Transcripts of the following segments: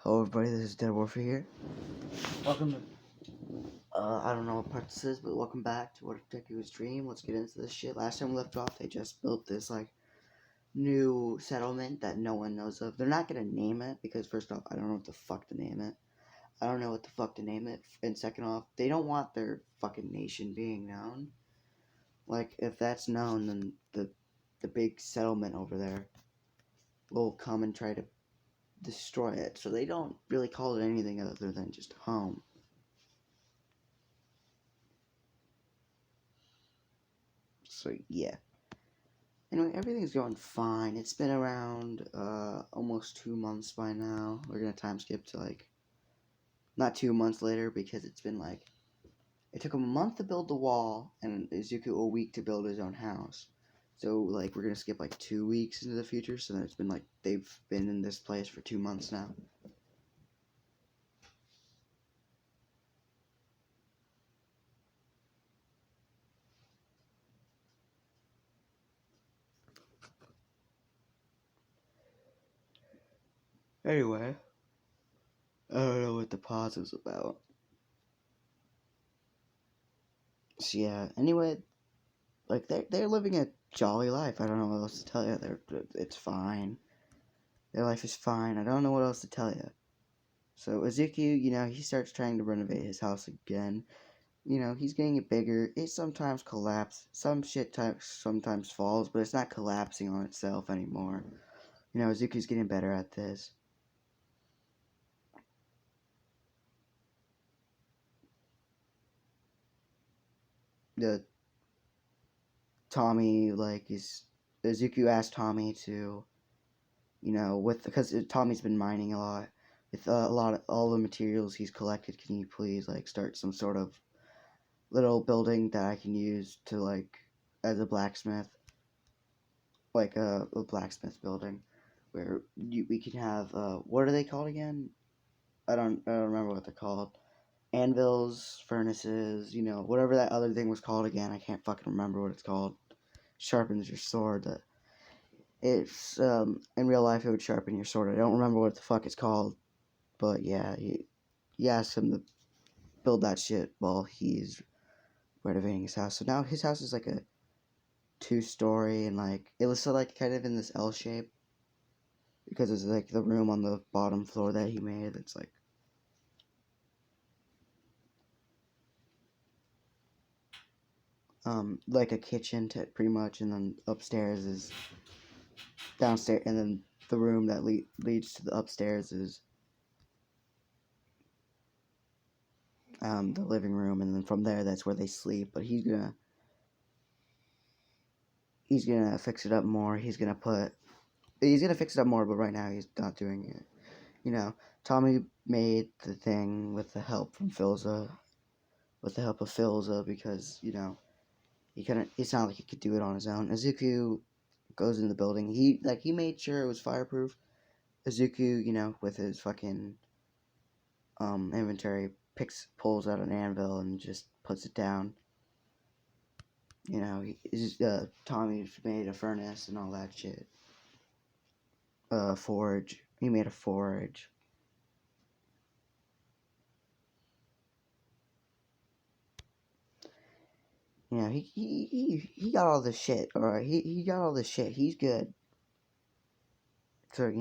Hello everybody, this is Dead Warfare here. Welcome to, I don't know what part this is, but welcome back to What If Deku's Dream. Let's get into this shit. Last time we left off, they just built this, new settlement that no one knows of. They're not gonna name it, because first off, I don't know what the fuck to name it. And second off, they don't want their fucking nation being known. Like, if that's known, then the big settlement over there will come and try to destroy it, so they don't really call it anything other than just home. So yeah. Anyway, everything's going fine. It's been around almost 2 months by now. We're gonna time skip to not 2 months later, because it's been it took him a month to build the wall and Izuku a week to build his own house. So we're gonna skip 2 weeks into the future, so then it's been they've been in this place for 2 months now. Anyway, I don't know what the pause is about. So yeah, anyway, they're living a jolly life. I don't know what else to tell you. It's fine. Their life is fine. I don't know what else to tell you. So Izuku, he starts trying to renovate his house again. He's getting it bigger. It sometimes collapses. Some shit sometimes falls, but it's not collapsing on itself anymore. Izuku's getting better at this. The Tommy, Izuku asked Tommy to, because Tommy's been mining a lot. With all the materials he's collected, can you please, start some sort of little building that I can use to, as a blacksmith? A blacksmith building where we can have, what are they called again? I don't remember what they're called. Anvils, furnaces, whatever that other thing was called again. I can't fucking remember what it's called. Sharpens your sword. It's, in real life it would sharpen your sword. I don't remember what the fuck it's called. But yeah, he asked him to build that shit while he's renovating his house. So now his house is a 2-story, and it was kind of in this L shape, because it's the room on the bottom floor that he made. It's a kitchen pretty much, and then upstairs is downstairs, and then the room that leads to the upstairs is the living room, and then from there that's where they sleep. But he's gonna fix it up more. He's gonna fix it up more, but right now he's not doing it. Tommy made the thing with the help from Philza, because it's not like he could do it on his own. Izuku goes in the building. He made sure it was fireproof. Izuku, with his fucking inventory, pulls out an anvil and just puts it down. Tommy made a furnace and all that shit. Forge. He made a forge. He got all this shit. All right, he got all this shit. He's good. So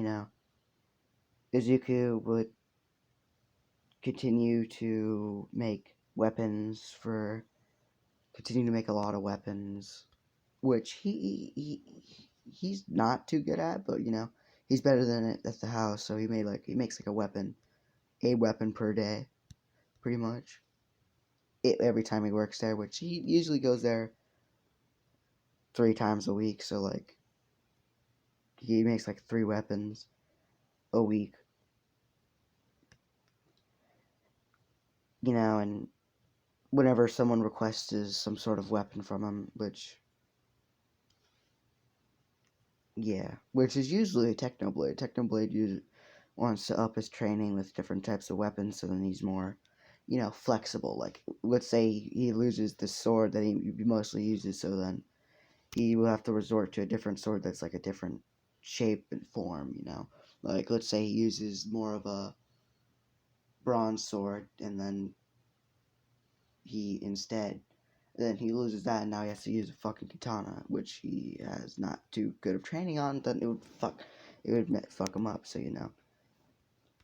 Izuku would continue to make continue to make a lot of weapons, which he's not too good at, but he's better than it at the house. So he makes a weapon per day, pretty much. Every time he works there, which he usually goes there 3 times a week. So he makes 3 weapons a week. And whenever someone requests some sort of weapon from him, which is usually a Technoblade. Technoblade wants to up his training with different types of weapons, so then he's more, flexible. Let's say he loses the sword that he mostly uses, so then he will have to resort to a different sword that's a different shape and form, let's say he uses more of a bronze sword, and then he loses that, and now he has to use a fucking katana, which he has not too good of training on. Then it would fuck him up. So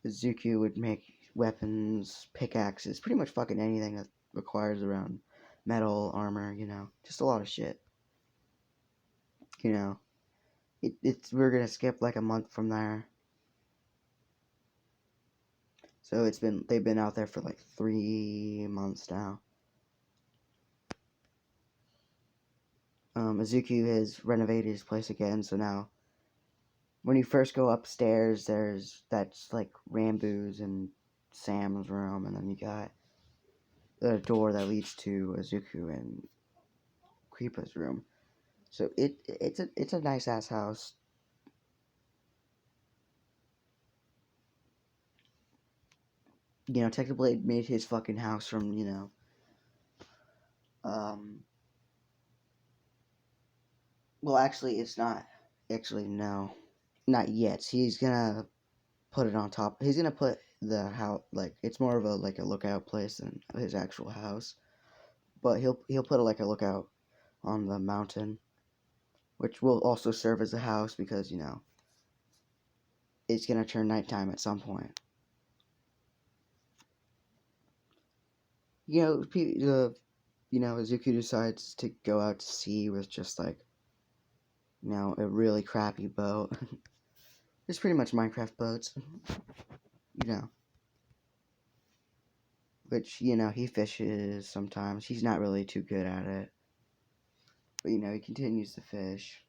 Izuku would make weapons, pickaxes, pretty much fucking anything that requires around metal, armor, just a lot of shit. You know, we're gonna skip like a month from there. So they've been out there for like 3 months now. Izuku has renovated his place again, so now when you first go upstairs, that's like Rambu's and Sam's room, and then you got the door that leads to Izuku and Kripa's room. So it's a nice ass house. Technoblade made his fucking house from um. Well, actually, it's not. Actually, no, not yet. He's gonna put it on top. He's gonna put the house like it's more of a like a lookout place than his actual house. But he'll put like a lookout on the mountain, which will also serve as a house because it's gonna turn nighttime at some point. Izuku decides to go out to sea with just like a really crappy boat. It's pretty much Minecraft boats, you know. Which he fishes sometimes. He's not really too good at it, but he continues to fish.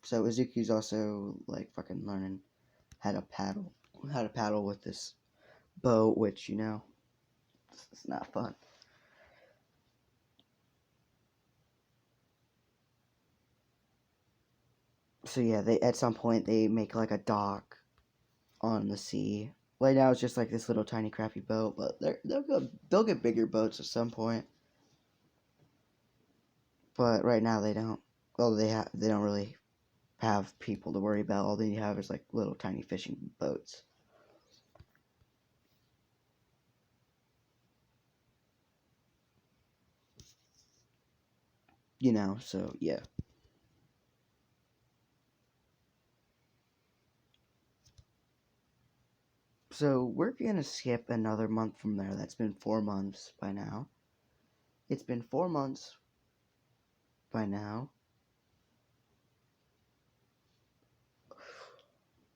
So Izuku's also like fucking learning how to paddle with this boat, which it's not fun. So yeah, they at some point they make like a dock on the sea. Right now it's just like this little tiny crappy boat, but they'll get bigger boats at some point. But right now they don't. Well, they don't really have people to worry about. All they have is like little tiny fishing boats. So yeah. So we're gonna skip another month from there. That's been 4 months by now. It's been 4 months by now.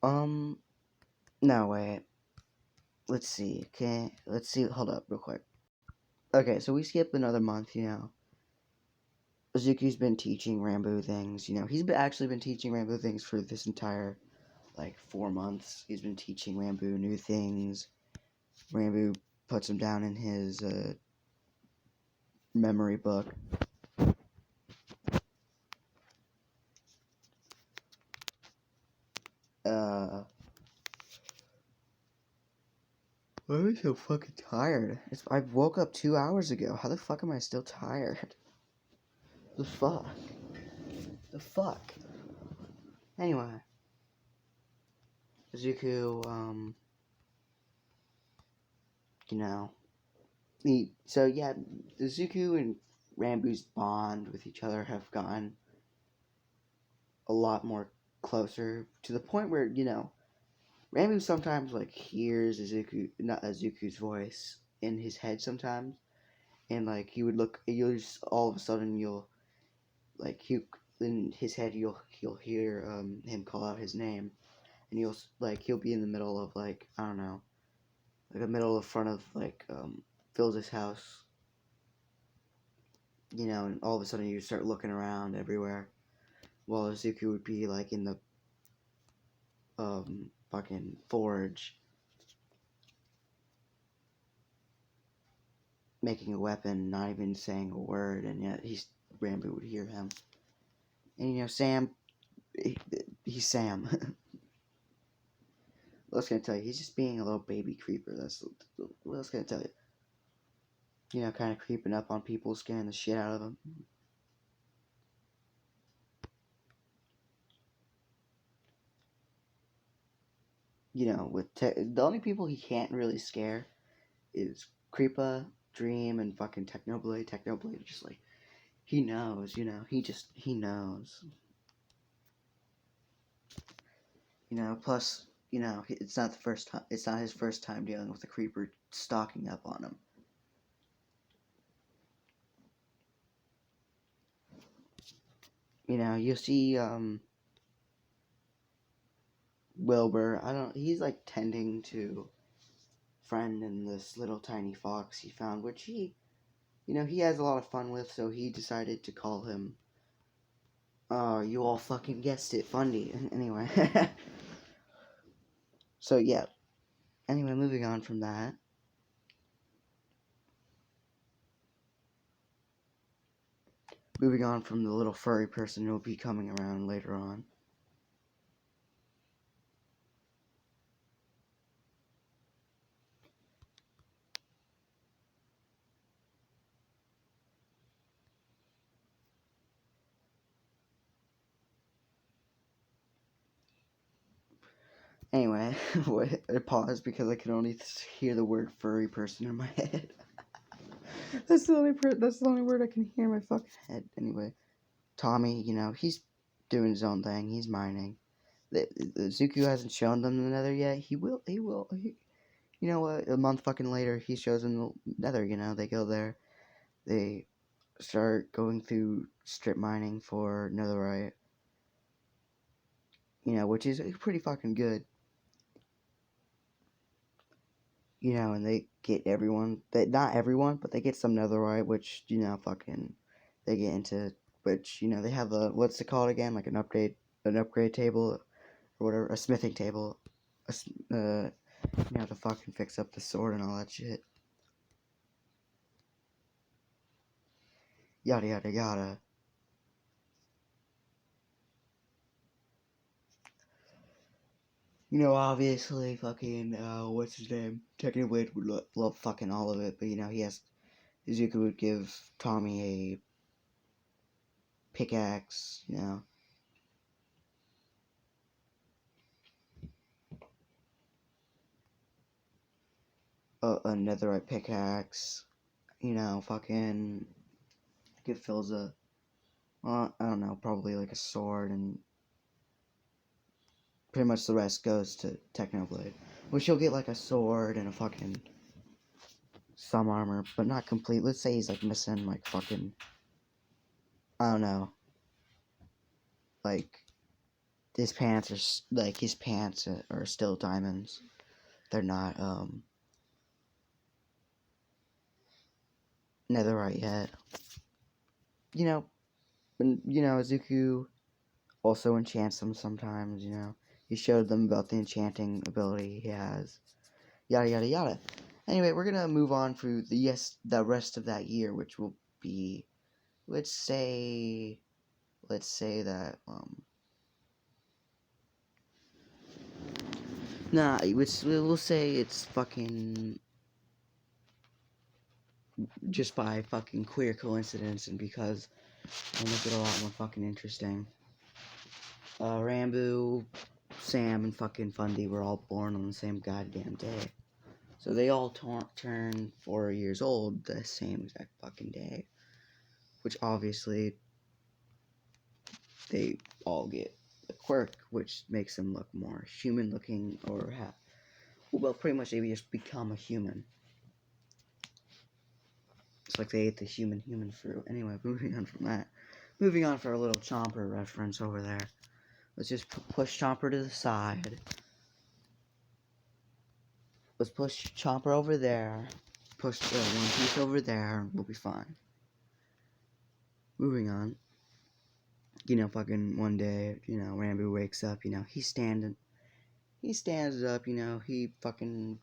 Um, no wait. Let's see. Okay, let's see. Hold up, real quick. Okay, so we skip another month. Izuku's been teaching Rambo things. Actually been teaching Rambo things for this entire like 4 months. He's been teaching Rambo new things. Rambo puts him down in his memory book. Why am I so fucking tired? I woke up 2 hours ago. How the fuck am I still tired? The fuck? The fuck? Anyway. Izuku, you know. So yeah, Izuku and Rambu's bond with each other have gotten a lot more closer to the point where, Rambu sometimes like hears not Izuku's voice in his head sometimes, and like you'll just all of a sudden you'll like he in his head you'll hear him call out his name, and he'll be in the middle of like I don't know, like the middle of front of like Phil's house, and all of a sudden you start looking around everywhere, while Izuku would be like in the fucking forge making a weapon, not even saying a word, and yet Rambo would hear him. And Sam, he's Sam. What else can I tell you? He's just being a little baby creeper. That's what else can I tell you? Kind of creeping up on people, scaring the shit out of them. the only people he can't really scare is Creepa, Dream, and fucking Technoblade. Technoblade just like he knows, he knows. Plus, it's not the first time. It's not his first time dealing with a creeper stalking up on him. You see, Wilbur. He's like tending to friend and this little tiny fox he found, which he has a lot of fun with. So he decided to call him. Oh, you all fucking guessed it, Fundy. Anyway, so yeah. Anyway, moving on from that. Moving on from the little furry person who will be coming around later on. Anyway, I paused because I could only hear the word furry person in my head. That's the only word I can hear in my fucking head. Anyway, Tommy, he's doing his own thing. He's mining. The Zuko hasn't shown them the Nether yet. He will. You know what? A month fucking later, he shows them the Nether. They go there. They start going through strip mining for netherite. Which is pretty fucking good. And they get everyone, not everyone, but they get some netherite, which, fucking, they get into, which, they have what's it called again, like an upgrade table, or whatever, a smithing table, to fucking fix up the sword and all that shit. Yada, yada, yada. Obviously, fucking, what's his name? Technically, would love fucking all of it, but, Izuku would give Tommy a pickaxe, a netherite pickaxe, fucking give Philza, well, I don't know, probably like a sword, and pretty much the rest goes to Technoblade, which he'll get like a sword and a fucking some armor, but not complete. Let's say he's like missing like fucking, I don't know, like his pants are still diamonds. They're not netherite yet. Zuko also enchants them sometimes. He showed them about the enchanting ability he has. Yada yada yada. Anyway, we're gonna move on through the rest of that year, which will be, let's say that nah, we'll say it's fucking just by fucking queer coincidence and because it'll make it a lot more fucking interesting. Rambo, Sam, and fucking Fundy were all born on the same goddamn day. So they all turn 4 years old the same exact fucking day. Which obviously, they all get a quirk, which makes them look more human looking, or well, pretty much they just become a human. It's like they ate the human fruit. Anyway, moving on from that. Moving on for a little Chomper reference over there. Let's just push Chomper to the side. Let's push Chomper over there. Push One Piece over there. We'll be fine. Moving on. Fucking one day, Rambo wakes up, he's standing. He stands up, he fucking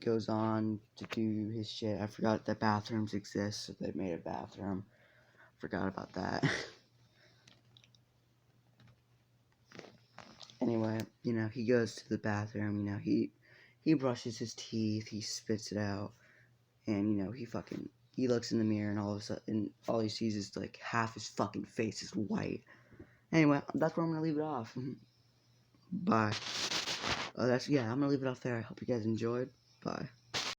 goes on to do his shit. I forgot that bathrooms exist, so they made a bathroom. Forgot about that. Anyway, he goes to the bathroom, he brushes his teeth, he spits it out, and, he looks in the mirror, and all of a sudden, all he sees is, like, half his fucking face is white. Anyway, that's where I'm gonna leave it off. Bye. That's yeah. I'm gonna leave it off there. I hope you guys enjoyed. Bye.